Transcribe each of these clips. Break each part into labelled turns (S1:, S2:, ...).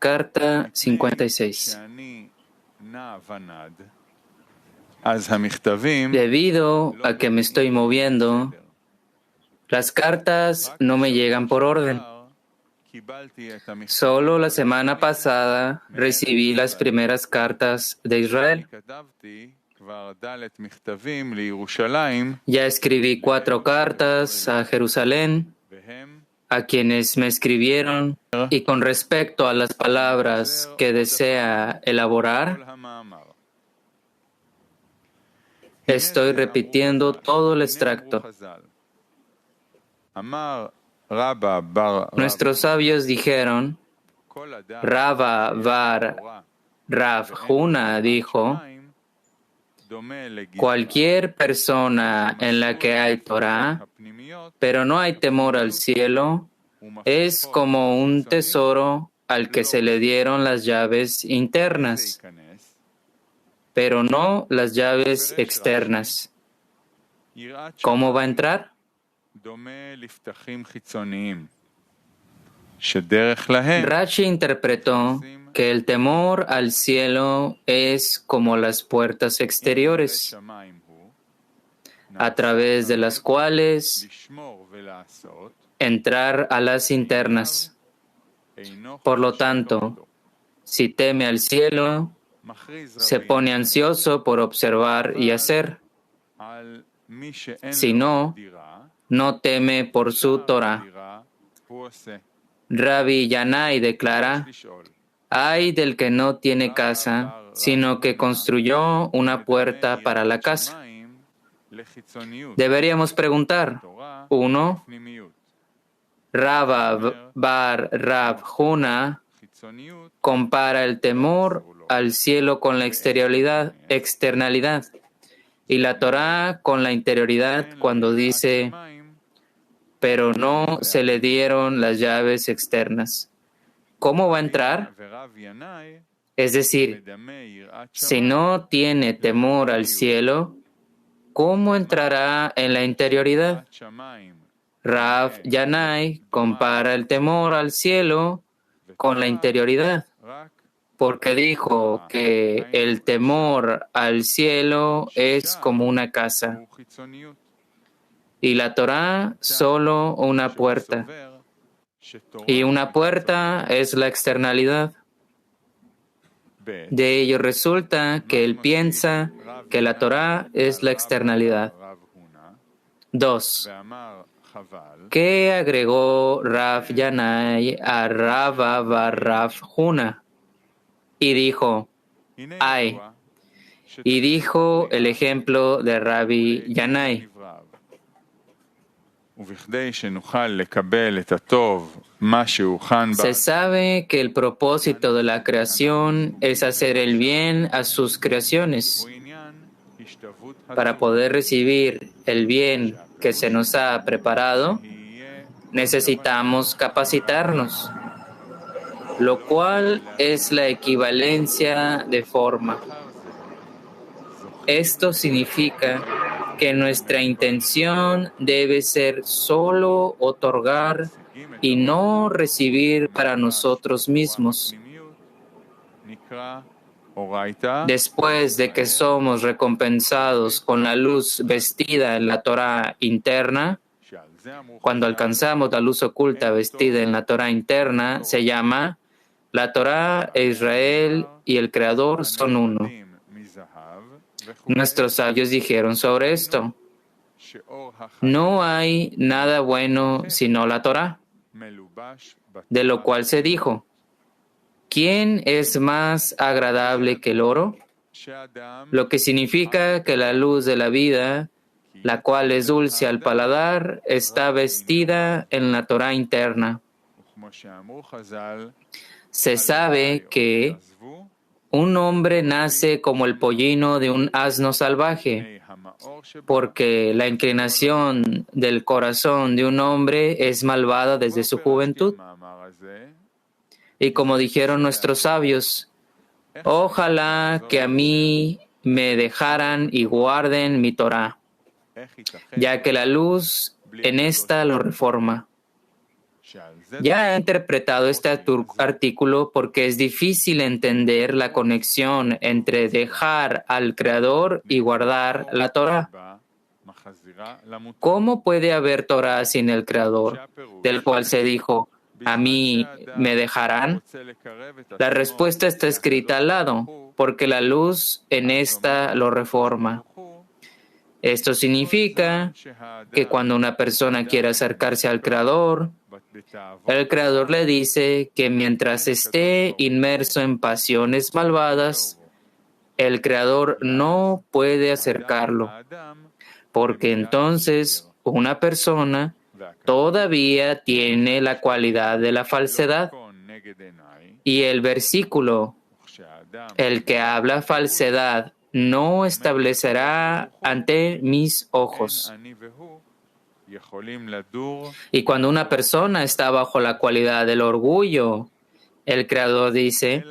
S1: Carta 56. Debido a que me estoy moviendo, las cartas no me llegan por orden. Solo la semana pasada recibí las primeras cartas de Israel. Ya escribí 4 cartas a Jerusalén, a quienes me escribieron, y con respecto a las palabras que desea elaborar, estoy repitiendo todo el extracto. Nuestros sabios dijeron, Rava Bar Rav Huna dijo, cualquier persona en la que hay Torah, pero no hay temor al cielo, es como un tesoro al que se le dieron las llaves internas, pero no las llaves externas. ¿Cómo va a entrar? Rashi interpretó que el temor al cielo es como las puertas exteriores, a través de las cuales entrar a las internas. Por lo tanto, si teme al cielo, se pone ansioso por observar y hacer. Si no, no teme por su Torah. Rabbi Yanai declara, ay del que no tiene casa, sino que construyó una puerta para la casa. Deberíamos preguntar, 1. Rava Bar Rav Huna compara el temor al cielo con la externalidad y la Torah con la interioridad cuando dice, pero no se le dieron las llaves externas. ¿Cómo va a entrar? Es decir, si no tiene temor al cielo, ¿cómo entrará en la interioridad? Rav Yanai compara el temor al cielo con la interioridad, porque dijo que el temor al cielo es como una casa y la Torah solo una puerta, y una puerta es la externalidad. De ello resulta que él piensa que la Torah es la externalidad. 2. ¿Qué agregó Rav Yanai a Rava Bar Rav Huna? Y dijo, ay, y dijo el ejemplo de Rabbi Yanai. Se sabe que el propósito de la creación es hacer el bien a sus creaciones. Para poder recibir el bien que se nos ha preparado, necesitamos capacitarnos, lo cual es la equivalencia de forma. Esto significa que nuestra intención debe ser solo otorgar y no recibir para nosotros mismos. Después de que somos recompensados con la luz vestida en la Torah interna, cuando alcanzamos la luz oculta vestida en la Torah interna, se llama la Torah e Israel y el Creador son uno. Nuestros sabios dijeron sobre esto, no hay nada bueno sino la Torah, de lo cual se dijo, ¿quién es más agradable que el oro? Lo que significa que la luz de la vida, la cual es dulce al paladar, está vestida en la Torah interna. Se sabe que un hombre nace como el pollino de un asno salvaje, porque la inclinación del corazón de un hombre es malvada desde su juventud. Y como dijeron nuestros sabios, ojalá que a mí me dejaran y guarden mi Torah, ya que la luz en esta lo reforma. Ya he interpretado este artículo porque es difícil entender la conexión entre dejar al Creador y guardar la Torá. ¿Cómo puede haber Torá sin el Creador, del cual se dijo, a mí me dejarán? La respuesta está escrita al lado, porque la luz en esta lo reforma. Esto significa que cuando una persona quiere acercarse al Creador, el Creador le dice que mientras esté inmerso en pasiones malvadas, el Creador no puede acercarlo, porque entonces una persona todavía tiene la cualidad de la falsedad. Y el versículo, el que habla falsedad no establecerá ante mis ojos. Y cuando una persona está bajo la cualidad del orgullo, el Creador dice,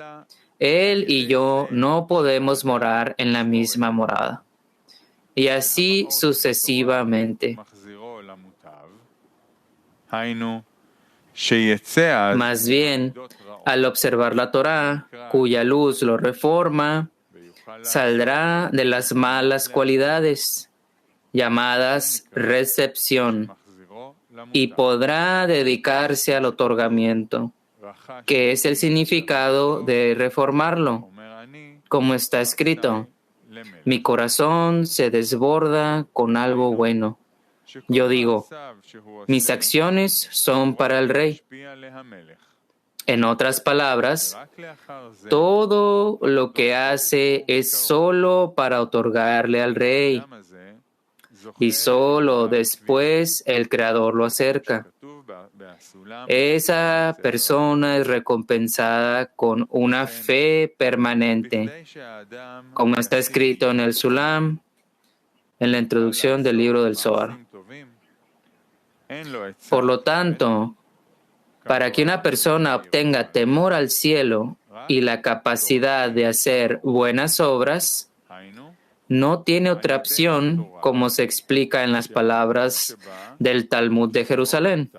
S1: él y yo no podemos morar en la misma morada. Y así sucesivamente. Más bien, al observar la Torá, cuya luz lo reforma, saldrá de las malas cualidades, llamadas recepción, y podrá dedicarse al otorgamiento, que es el significado de reformarlo, como está escrito. Mi corazón se desborda con algo bueno. Yo digo, mis acciones son para el rey. En otras palabras, todo lo que hace es solo para otorgarle al rey, y solo después el Creador lo acerca. Esa persona es recompensada con una fe permanente, como está escrito en el Sulam, en la introducción del libro del Zohar. Por lo tanto, para que una persona obtenga temor al cielo y la capacidad de hacer buenas obras, no tiene otra opción, como se explica en las palabras del Talmud de Jerusalén,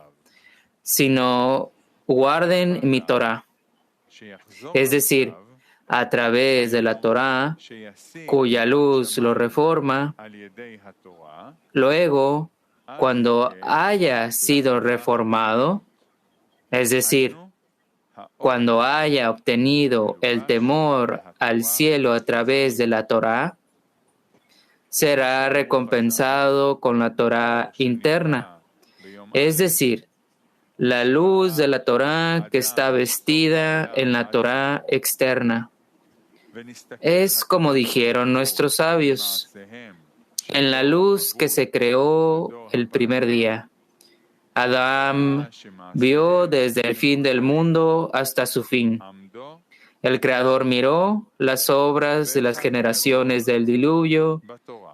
S1: sino guarden mi Torah. Es decir, a través de la Torah, cuya luz lo reforma, luego, cuando haya sido reformado, es decir, cuando haya obtenido el temor al cielo a través de la Torá, será recompensado con la Torá interna, es decir, la luz de la Torá que está vestida en la Torá externa. Es como dijeron nuestros sabios, en la luz que se creó el primer día. Adán vio desde el fin del mundo hasta su fin. El Creador miró las obras de las generaciones del diluvio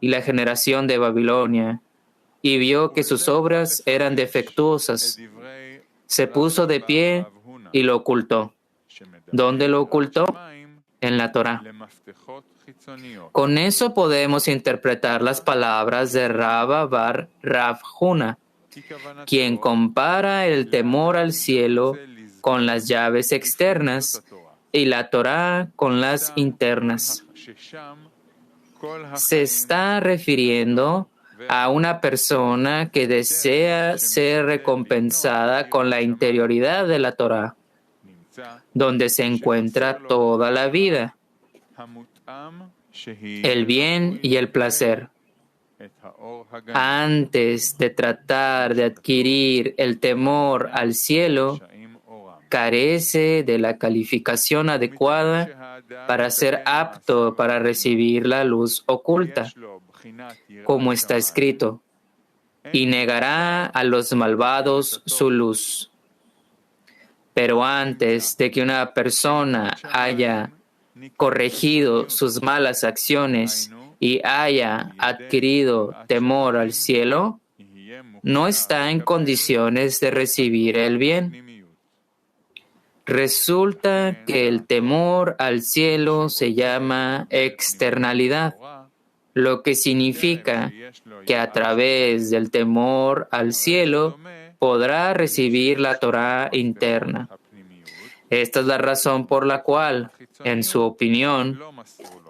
S1: y la generación de Babilonia, y vio que sus obras eran defectuosas. Se puso de pie y lo ocultó. ¿Dónde lo ocultó? En la Torá. Con eso podemos interpretar las palabras de Rabba bar Rav Huna, quien compara el temor al cielo con las llaves externas y la Torá con las internas. Se está refiriendo a una persona que desea ser recompensada con la interioridad de la Torá, donde se encuentra toda la vida, el bien y el placer. Antes de tratar de adquirir el temor al cielo, carece de la calificación adecuada para ser apto para recibir la luz oculta, como está escrito, y negará a los malvados su luz. Pero antes de que una persona haya corregido sus malas acciones y haya adquirido temor al cielo, no está en condiciones de recibir el bien. Resulta que el temor al cielo se llama externalidad, lo que significa que a través del temor al cielo, podrá recibir la Torá interna. Esta es la razón por la cual, en su opinión,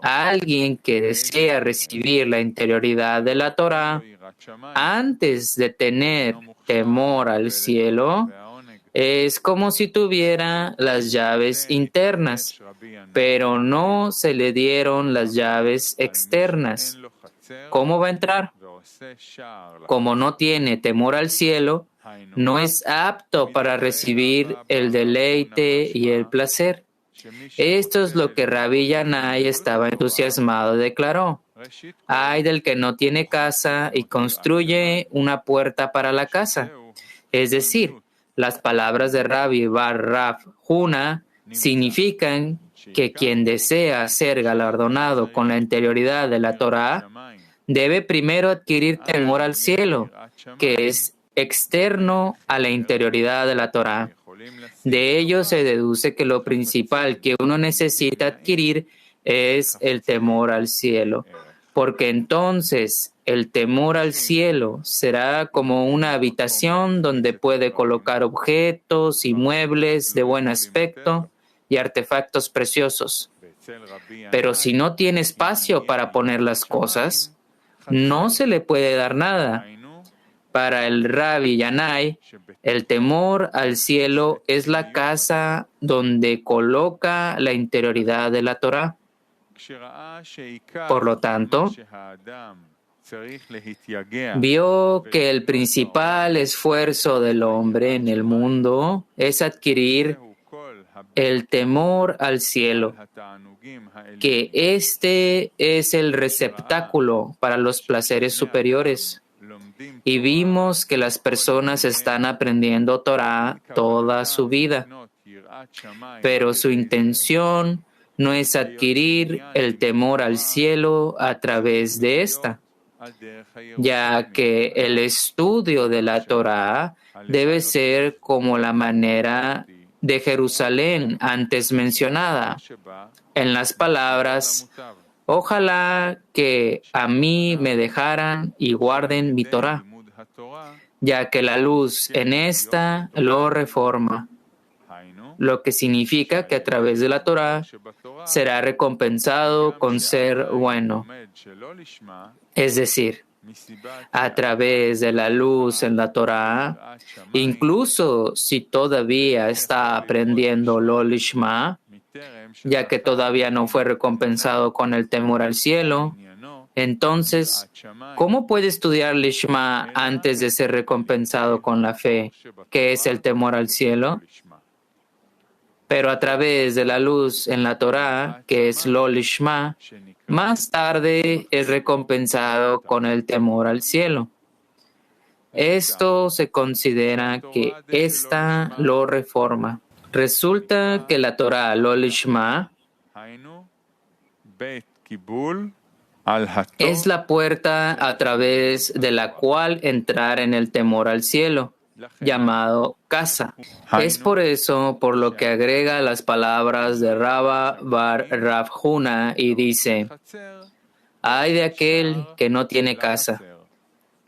S1: alguien que desea recibir la interioridad de la Torá, antes de tener temor al cielo, es como si tuviera las llaves internas, pero no se le dieron las llaves externas. ¿Cómo va a entrar? Como no tiene temor al cielo, no es apto para recibir el deleite y el placer. Esto es lo que Rabbi Yanai estaba entusiasmado declaró. Ay del que no tiene casa y construye una puerta para la casa. Es decir, las palabras de Rabbi Bar Rav Huna significan que quien desea ser galardonado con la interioridad de la Torá debe primero adquirir temor al cielo, que es externo a la interioridad de la Torá. De ello se deduce que lo principal que uno necesita adquirir es el temor al cielo, porque entonces el temor al cielo será como una habitación donde puede colocar objetos y muebles de buen aspecto y artefactos preciosos. Pero si no tiene espacio para poner las cosas, no se le puede dar nada. Para el Rabbi Yanai, el temor al cielo es la casa donde coloca la interioridad de la Torá. Por lo tanto, vio que el principal esfuerzo del hombre en el mundo es adquirir el temor al cielo, que este es el receptáculo para los placeres superiores. Y vimos que las personas están aprendiendo Torah toda su vida, pero su intención no es adquirir el temor al cielo a través de esta, ya que el estudio de la Torah debe ser como la manera de Jerusalén antes mencionada, en las palabras: ojalá que a mí me dejaran y guarden mi Torah, ya que la luz en esta lo reforma, lo que significa que a través de la Torah será recompensado con ser bueno. Es decir, a través de la luz en la Torah, incluso si todavía está aprendiendo lo lishma, ya que todavía no fue recompensado con el temor al cielo, entonces, ¿cómo puede estudiar lishma antes de ser recompensado con la fe, que es el temor al cielo? Pero a través de la luz en la Torah, que es lo lishma, más tarde es recompensado con el temor al cielo. Esto se considera que esta lo reforma. Resulta que la Torah lo lishma es la puerta a través de la cual entrar en el temor al cielo, llamado casa. Es por eso por lo que agrega las palabras de Rabba Bar Rav Huna y dice: ay de aquel que no tiene casa,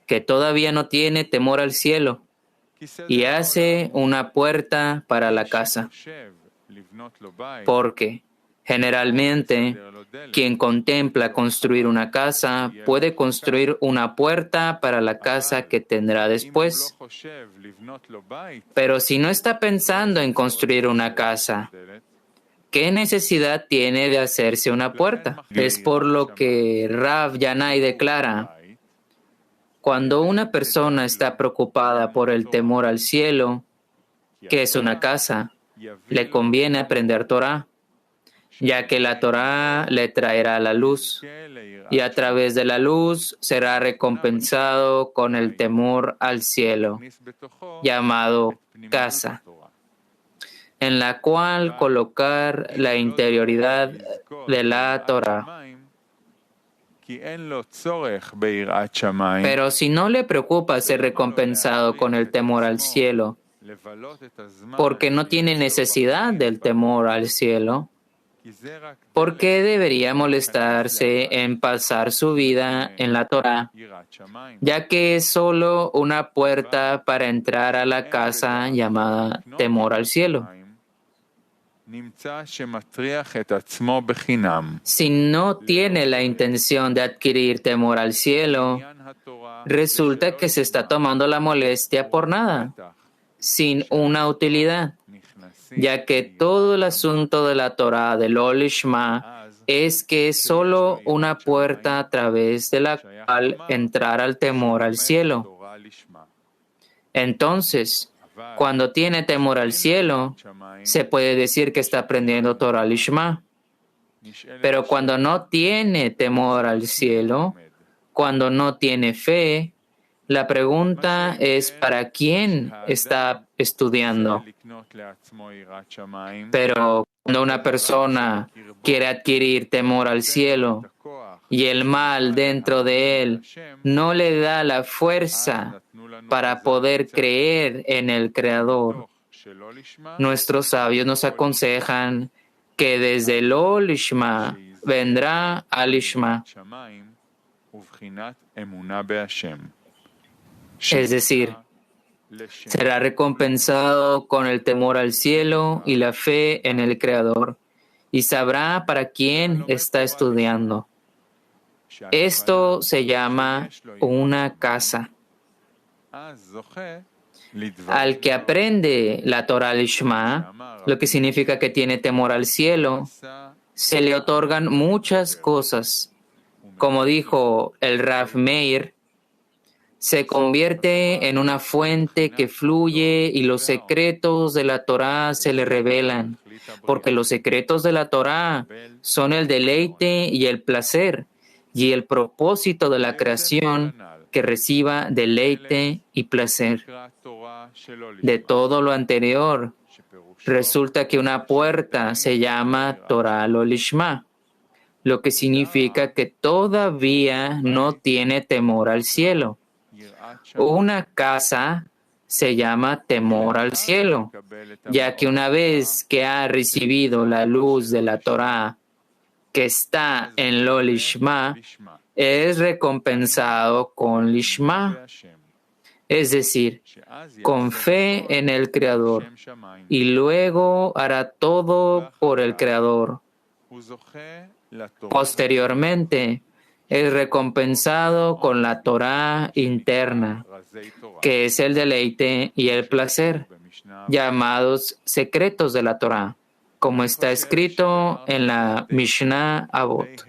S1: que todavía no tiene temor al cielo, y hace una puerta para la casa. Porque generalmente, quien contempla construir una casa puede construir una puerta para la casa que tendrá después. Pero si no está pensando en construir una casa, ¿qué necesidad tiene de hacerse una puerta? Es por lo que Rav Yanai declara: cuando una persona está preocupada por el temor al cielo, que es una casa, le conviene aprender Torah, ya que la Torah le traerá la luz, y a través de la luz será recompensado con el temor al cielo, llamado casa, en la cual colocar la interioridad de la Torah. Pero si no le preocupa ser recompensado con el temor al cielo, porque no tiene necesidad del temor al cielo, ¿Por qué debería molestarse en pasar su vida en la Torá, ya que es solo una puerta para entrar a la casa llamada temor al cielo? Si no tiene la intención de adquirir temor al cielo, resulta que se está tomando la molestia por nada, sin una utilidad, ya que todo el asunto de la Torá, del Lo Lishma, es que es solo una puerta a través de la cual entrar al temor al cielo. Entonces, cuando tiene temor al cielo, se puede decir que está aprendiendo Torah Lishma. Pero cuando no tiene temor al cielo, cuando no tiene fe, la pregunta es ¿para quién está estudiando? Pero cuando una persona quiere adquirir temor al cielo y el mal dentro de él no le da la fuerza para poder creer en el Creador, nuestros sabios nos aconsejan que desde el Lo Lishma vendrá al Lishma. Es decir, será recompensado con el temor al cielo y la fe en el Creador, y sabrá para quién está estudiando. Esto se llama una casa. Al que aprende la Torah Lishma, lo que significa que tiene temor al cielo, se le otorgan muchas cosas. Como dijo el Rav Meir, se convierte en una fuente que fluye y los secretos de la Torá se le revelan, porque los secretos de la Torá son el deleite y el placer, y el propósito de la creación que reciba deleite y placer. De todo lo anterior, resulta que una puerta se llama Torah Lo Lishma, lo que significa que todavía no tiene temor al cielo. Una casa se llama temor al cielo, ya que una vez que ha recibido la luz de la Torá que está en Lo Lishma, es recompensado con Lishma, es decir, con fe en el Creador, y luego hará todo por el Creador. Posteriormente, es recompensado con la Torá interna, que es el deleite y el placer, llamados secretos de la Torá, como está escrito en la Mishnah Avot.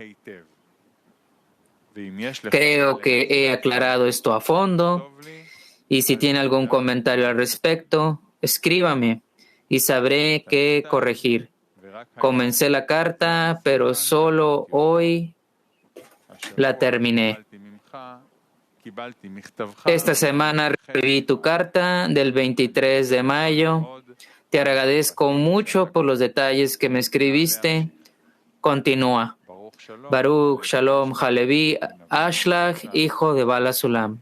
S1: Creo que he aclarado esto a fondo, y si tiene algún comentario al respecto, escríbame y sabré qué corregir. Comencé la carta, pero solo hoy la terminé. Esta semana recibí tu carta del 23 de mayo. Te agradezco mucho por los detalles que me escribiste. Continúa. Baruch Shalom Halevi Ashlach, hijo de Bala Sulam.